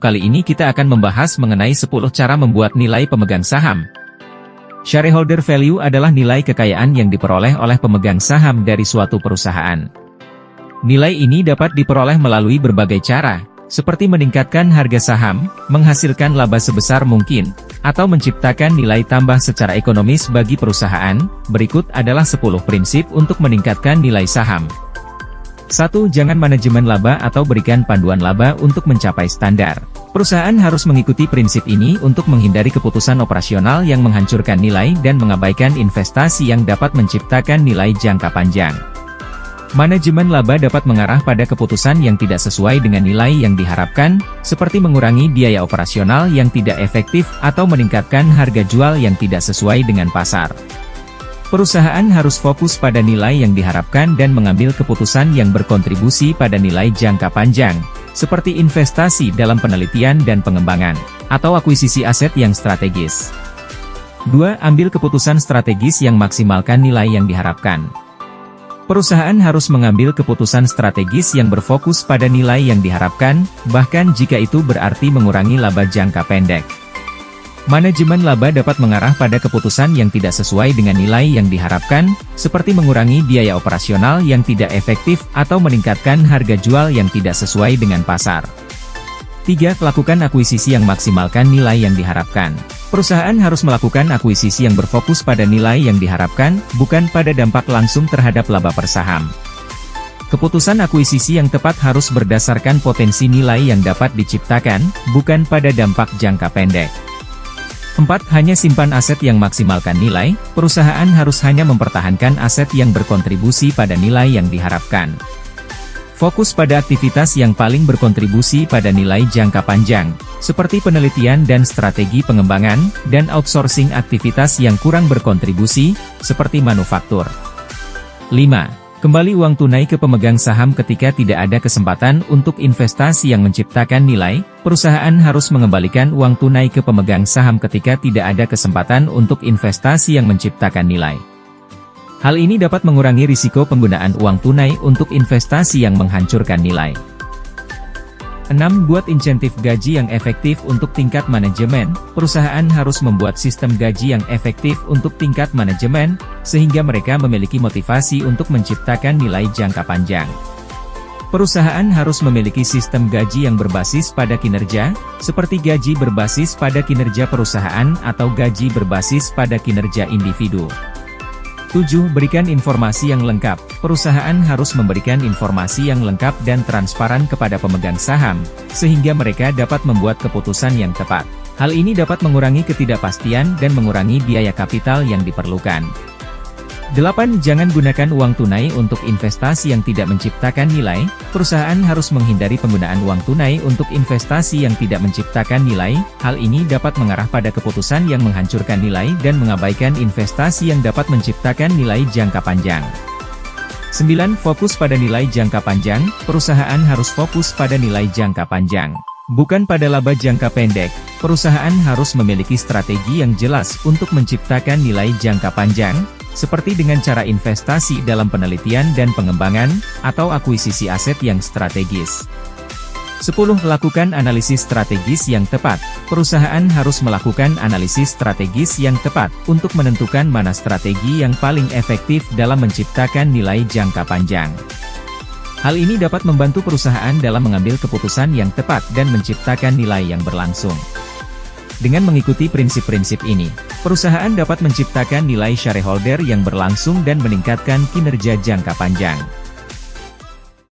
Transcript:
Kali ini kita akan membahas mengenai 10 cara membuat nilai pemegang saham. Shareholder value adalah nilai kekayaan yang diperoleh oleh pemegang saham dari suatu perusahaan. Nilai ini dapat diperoleh melalui berbagai cara, seperti meningkatkan harga saham, menghasilkan laba sebesar mungkin, atau menciptakan nilai tambah secara ekonomis bagi perusahaan. Berikut adalah 10 prinsip untuk meningkatkan nilai saham. 1. Jangan manajemen laba atau berikan panduan laba untuk mencapai standar. Perusahaan harus mengikuti prinsip ini untuk menghindari keputusan operasional yang menghancurkan nilai dan mengabaikan investasi yang dapat menciptakan nilai jangka panjang. Manajemen laba dapat mengarah pada keputusan yang tidak sesuai dengan nilai yang diharapkan, seperti mengurangi biaya operasional yang tidak efektif atau meningkatkan harga jual yang tidak sesuai dengan pasar. Perusahaan harus fokus pada nilai yang diharapkan dan mengambil keputusan yang berkontribusi pada nilai jangka panjang, seperti investasi dalam penelitian dan pengembangan, atau akuisisi aset yang strategis. 2. Ambil keputusan strategis yang maksimalkan nilai yang diharapkan. Perusahaan harus mengambil keputusan strategis yang berfokus pada nilai yang diharapkan, bahkan jika itu berarti mengurangi laba jangka pendek. Manajemen laba dapat mengarah pada keputusan yang tidak sesuai dengan nilai yang diharapkan, seperti mengurangi biaya operasional yang tidak efektif atau meningkatkan harga jual yang tidak sesuai dengan pasar. 3. Lakukan akuisisi yang maksimalkan nilai yang diharapkan. Perusahaan harus melakukan akuisisi yang berfokus pada nilai yang diharapkan, bukan pada dampak langsung terhadap laba per saham. Keputusan akuisisi yang tepat harus berdasarkan potensi nilai yang dapat diciptakan, bukan pada dampak jangka pendek. 4. Hanya simpan aset yang maksimalkan nilai. Perusahaan harus hanya mempertahankan aset yang berkontribusi pada nilai yang diharapkan. Fokus pada aktivitas yang paling berkontribusi pada nilai jangka panjang, seperti penelitian dan strategi pengembangan, dan outsourcing aktivitas yang kurang berkontribusi, seperti manufaktur. 5. Kembali uang tunai ke pemegang saham ketika tidak ada kesempatan untuk investasi yang menciptakan nilai. Perusahaan harus mengembalikan uang tunai ke pemegang saham ketika tidak ada kesempatan untuk investasi yang menciptakan nilai. Hal ini dapat mengurangi risiko penggunaan uang tunai untuk investasi yang menghancurkan nilai. 6. Buat insentif gaji yang efektif untuk tingkat manajemen. Perusahaan harus membuat sistem gaji yang efektif untuk tingkat manajemen, sehingga mereka memiliki motivasi untuk menciptakan nilai jangka panjang. Perusahaan harus memiliki sistem gaji yang berbasis pada kinerja, seperti gaji berbasis pada kinerja perusahaan atau gaji berbasis pada kinerja individu. 7. Berikan informasi yang lengkap. Perusahaan harus memberikan informasi yang lengkap dan transparan kepada pemegang saham, sehingga mereka dapat membuat keputusan yang tepat. Hal ini dapat mengurangi ketidakpastian dan mengurangi biaya kapital yang diperlukan. 8. Jangan gunakan uang tunai untuk investasi yang tidak menciptakan nilai. Perusahaan harus menghindari penggunaan uang tunai untuk investasi yang tidak menciptakan nilai. Hal ini dapat mengarah pada keputusan yang menghancurkan nilai dan mengabaikan investasi yang dapat menciptakan nilai jangka panjang. 9. Fokus pada nilai jangka panjang. Perusahaan harus fokus pada nilai jangka panjang, bukan pada laba jangka pendek. Perusahaan harus memiliki strategi yang jelas untuk menciptakan nilai jangka panjang, seperti dengan cara investasi dalam penelitian dan pengembangan, atau akuisisi aset yang strategis. 10. Lakukan analisis strategis yang tepat. Perusahaan harus melakukan analisis strategis yang tepat untuk menentukan mana strategi yang paling efektif dalam menciptakan nilai jangka panjang. Hal ini dapat membantu perusahaan dalam mengambil keputusan yang tepat dan menciptakan nilai yang berlangsung. Dengan mengikuti prinsip-prinsip ini, perusahaan dapat menciptakan nilai shareholder yang berlangsung dan meningkatkan kinerja jangka panjang.